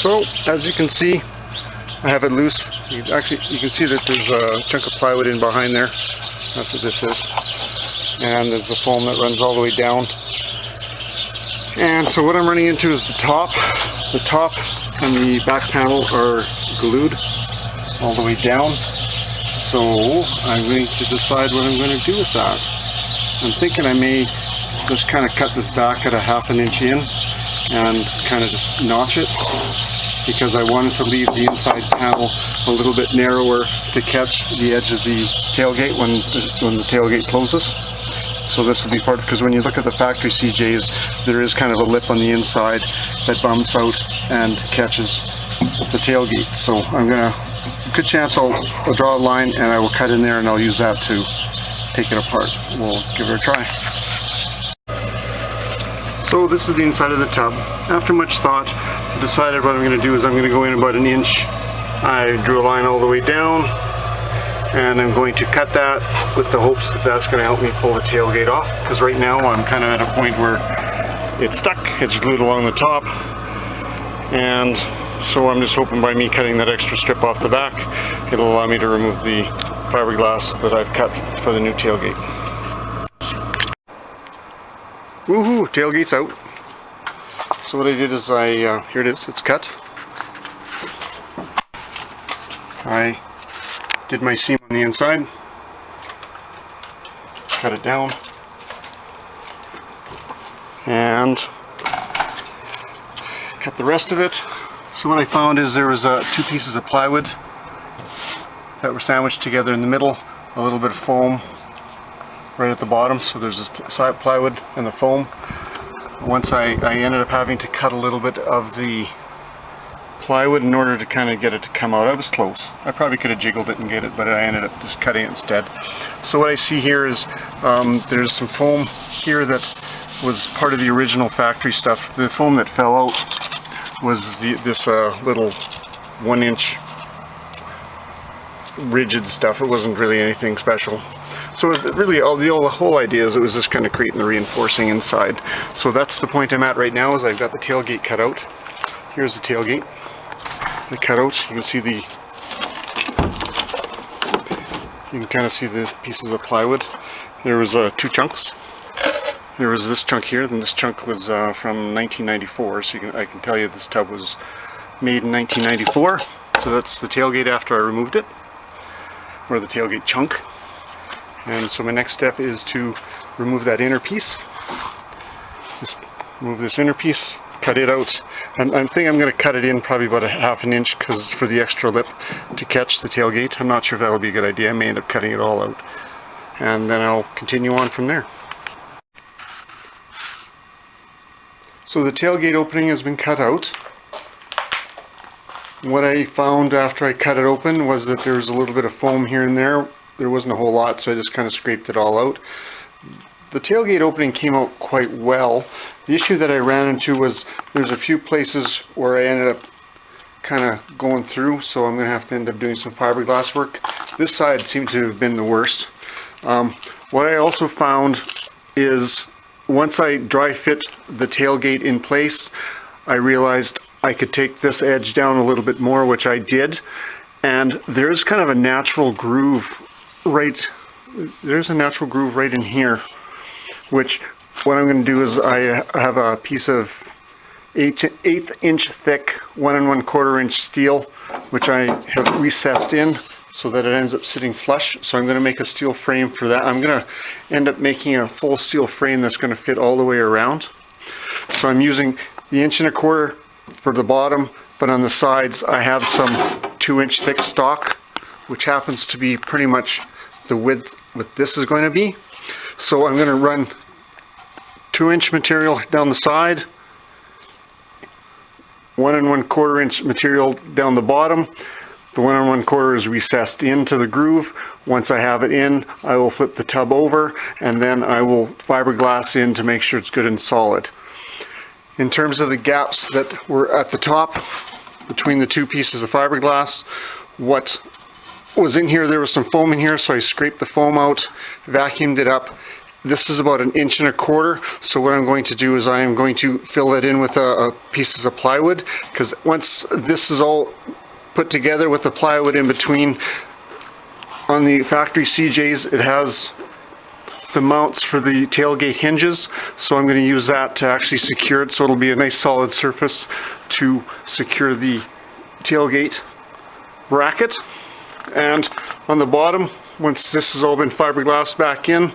So as you can see, I have it loose. You can see that there's a chunk of plywood in behind there. That's what this is. And there's the foam that runs all the way down. And so what I'm running into is the top. The top and the back panel are glued all the way down. So I'm going to decide what I'm going to do with that. I'm thinking I may just kind of cut this back at a ½ inch in and kind of just notch it, because I wanted to leave the inside panel a little bit narrower to catch the edge of the tailgate when the tailgate closes. So this will be part, because when you look at the factory CJs, there is kind of a lip on the inside that bumps out and catches the tailgate. So I'm gonna, good chance I'll draw a line and I will cut in there, and I'll use that to take it apart. We'll give it a try. So this is the inside of the tub. After much thought, I decided what I'm going to do is I'm going to go in about 1 inch. I drew a line all the way down, and I'm going to cut that with the hopes that that's going to help me pull the tailgate off, because right now I'm kind of at a point where it's stuck, it's glued along the top, and so I'm just hoping by me cutting that extra strip off the back, it'll allow me to remove the fiberglass that I've cut for the new tailgate. Woohoo! Tailgate's out. So what I did is here it is, it's cut. I did my seam on the inside, cut it down, and cut the rest of it. So what I found is there was 2 pieces of plywood that were sandwiched together in the middle, a little bit of foam right at the bottom, so there's this plywood and the foam. Once I ended up having to cut a little bit of the plywood in order to kind of get it to come out. I was close. I probably could have jiggled it and get it, but I ended up just cutting it instead. So what I see here is there's some foam here that was part of the original factory stuff. The foam that fell out was this little 1 inch rigid stuff. It wasn't really anything special. So really the whole idea is it was just kind of creating the reinforcing inside. So that's the point I'm at right now, is I've got the tailgate cut out. Here's the tailgate. The cutout. You can kind of see the pieces of plywood. There was 2 chunks. There was this chunk here, then this chunk was from 1994, so I can tell you this tub was made in 1994. So that's the tailgate after I removed it, or the tailgate chunk. And so my next step is to remove that inner piece. Just remove this inner piece, cut it out. I think I'm going to cut it in probably about a ½ inch, because for the extra lip to catch the tailgate. I'm not sure if that'll be a good idea. I may end up cutting it all out, and then I'll continue on from there. So the tailgate opening has been cut out. What I found after I cut it open was that there was a little bit of foam here and there. There wasn't a whole lot, so I just kind of scraped it all out. The tailgate opening came out quite well. The issue that I ran into was there's a few places where I ended up kind of going through, so I'm going to have to end up doing some fiberglass work. This side seemed to have been the worst. What I also found is once I dry fit the tailgate in place, I realized I could take this edge down a little bit more, which I did, and there's kind of a natural groove right in here, which what I'm going to do is I have a piece of 1/8 inch thick 1 1/4 inch steel, which I have recessed in so that it ends up sitting flush. So I'm going to make a steel frame for that. I'm going to end up making a full steel frame that's going to fit all the way around. So I'm using the 1 1/4 inch for the bottom, but on the sides I have some 2 inch thick stock, which happens to be pretty much the width what this is going to be. So I'm going to run 2 inch material down the side, 1 1/4 inch material down the bottom. The 1 1/4 is recessed into the groove. Once I have it in, I will flip the tub over, and then I will fiberglass in to make sure it's good and solid. In terms of the gaps that were at the top between the 2 pieces of fiberglass, what was in here, there was some foam in here, so I scraped the foam out, vacuumed it up, This is about 1.25 inches. So what I'm going to do is I am going to fill it in with pieces of plywood, because once this is all put together with the plywood in between, on the factory CJs it has the mounts for the tailgate hinges, so I'm going to use that to actually secure it, so it'll be a nice solid surface to secure the tailgate bracket. And on the bottom, once this has all been fiberglassed back in,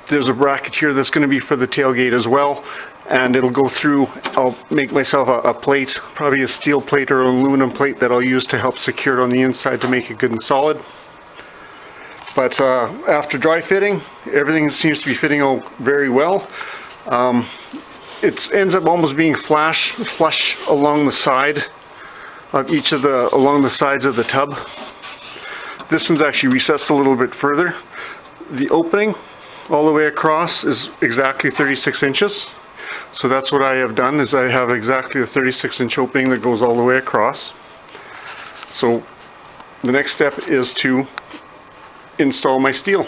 there's a bracket here that's going to be for the tailgate as well, and it'll go through. I'll make myself a plate, probably a steel plate or an aluminum plate, that I'll use to help secure it on the inside to make it good and solid. But after dry fitting, everything seems to be fitting out very well. It ends up almost being flush along the side of along the sides of the tub. This one's actually recessed a little bit further. The opening all the way across is exactly 36 inches. So that's what I have done, is I have exactly a 36-inch opening that goes all the way across. So the next step is to install my steel.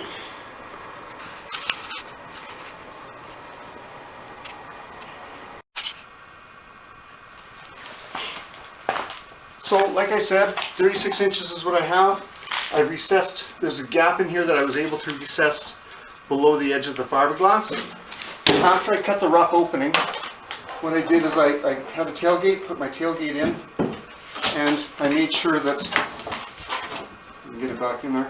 So like I said, 36 inches is what I have. I've recessed, there's a gap in here that I was able to recess below the edge of the fiberglass. After I cut the rough opening, what I did is I had a tailgate, put my tailgate in, and I made sure that, get it back in there,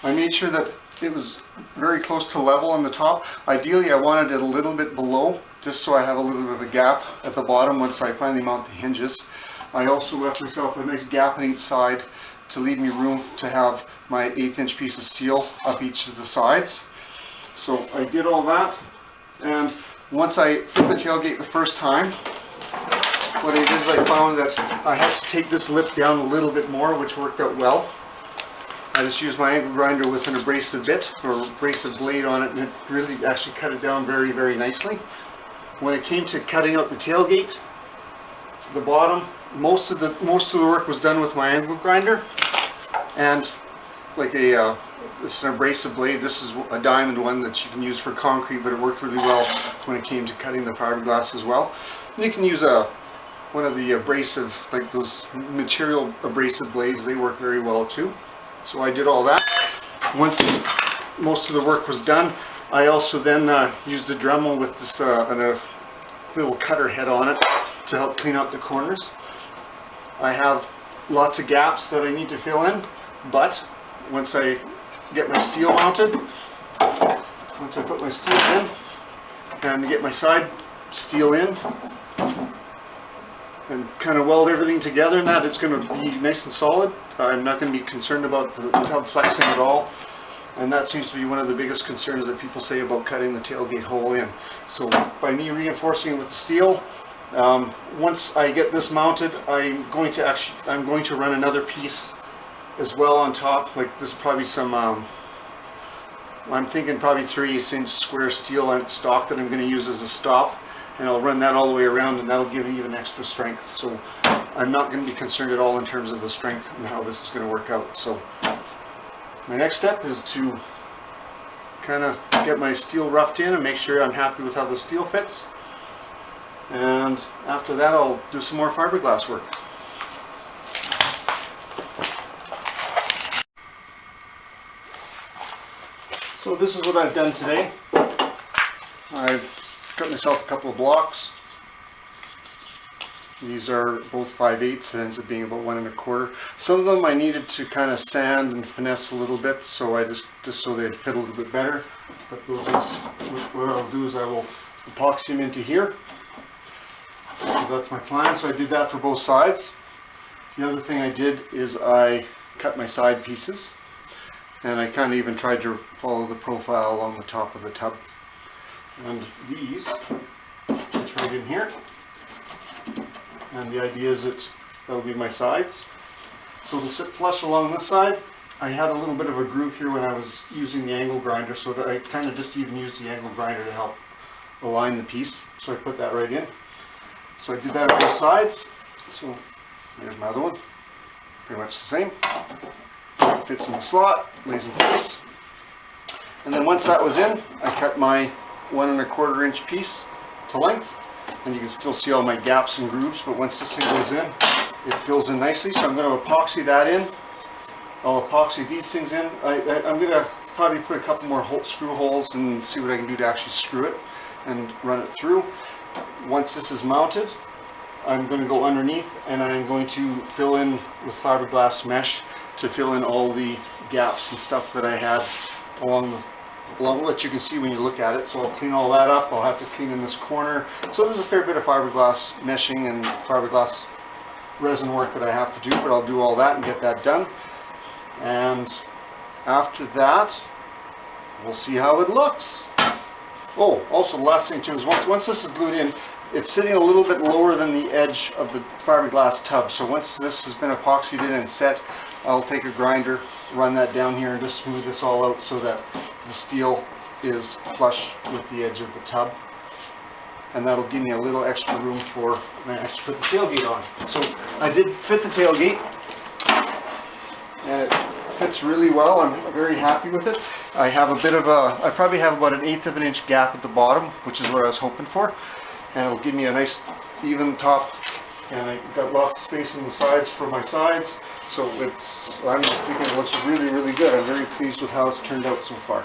I made sure that it was very close to level on the top. Ideally I wanted it a little bit below, just so I have a little bit of a gap at the bottom once I finally mount the hinges. I also left myself a nice gap on each side to leave me room to have my 1/8 inch piece of steel up each of the sides. So I did all that, and once I fit the tailgate the first time, what I did is I found that I had to take this lip down a little bit more, which worked out well. I just used my angle grinder with an abrasive bit or abrasive blade on it, and it really actually cut it down very, very nicely. When it came to cutting out the tailgate, the bottom, most of the work was done with my angle grinder, and like it's an abrasive blade. This is a diamond one that you can use for concrete, but it worked really well when it came to cutting the fiberglass as well. You can use one of the abrasive, like those material abrasive blades. They work very well too. So I did all that. Once most of the work was done, I also then used a Dremel with this and a little cutter head on it to help clean up the corners. I have lots of gaps that I need to fill in, but once I get my steel mounted, once I put my steel in and get my side steel in and kind of weld everything together, and that it's going to be nice and solid. I'm not going to be concerned about the tub flexing at all, and that seems to be one of the biggest concerns that people say about cutting the tailgate hole in. So by me reinforcing it with the steel, once I get this mounted, I'm going to run another piece as well on top. Like this, probably some I'm thinking probably 3/8 inch square steel stock that I'm going to use as a stop, and I'll run that all the way around, and that'll give it even extra strength. So I'm not going to be concerned at all in terms of the strength and how this is going to work out. So my next step is to kind of get my steel roughed in and make sure I'm happy with how the steel fits. And after that, I'll do some more fiberglass work. So this is what I've done today. I've cut myself a couple of blocks. These are both 5/8, it ends up being about 1 1/4. Some of them I needed to kind of sand and finesse a little bit, so I just so they'd fit a little bit better. But what I'll do is I will epoxy them into here. So that's my plan. So I did that for both sides. The other thing I did is I cut my side pieces, and I kind of even tried to follow the profile along the top of the tub. And these fit right in here. And the idea is that that'll be my sides. So to sit flush along this side, I had a little bit of a groove here when I was using the angle grinder, so that I kind of just even used the angle grinder to help align the piece. So I put that right in. So I did that on both sides. So there's my other one. Pretty much the same. It fits in the slot, lays in place. And then once that was in, I cut my 1 1/4 inch piece to length, and you can still see all my gaps and grooves, but once this thing goes in, it fills in nicely. So I'm going to epoxy that in. I'll epoxy these things in. I'm going to probably put a couple more screw holes and see what I can do to actually screw it and run it through. Once this is mounted, I'm going to go underneath and I'm going to fill in with fiberglass mesh to fill in all the gaps and stuff that I had along what you can see when you look at it. So I'll clean all that up. I'll have to clean in this corner. So there's a fair bit of fiberglass meshing and fiberglass resin work that I have to do, but I'll do all that and get that done. And after that, we'll see how it looks. Oh, also the last thing too is once this is glued in, it's sitting a little bit lower than the edge of the fiberglass tub. So once this has been epoxied in and set, I'll take a grinder, run that down here and just smooth this all out so that the steel is flush with the edge of the tub. And that'll give me a little extra room for when I actually put the tailgate on. So I did fit the tailgate, and it fits really well. I'm very happy with it. I have a bit of I probably have about 1/8 of an inch gap at the bottom, which is what I was hoping for. And it'll give me a nice even top, and I got lots of space on the sides for my sides. So I'm thinking it looks really, really good. I'm very pleased with how it's turned out so far.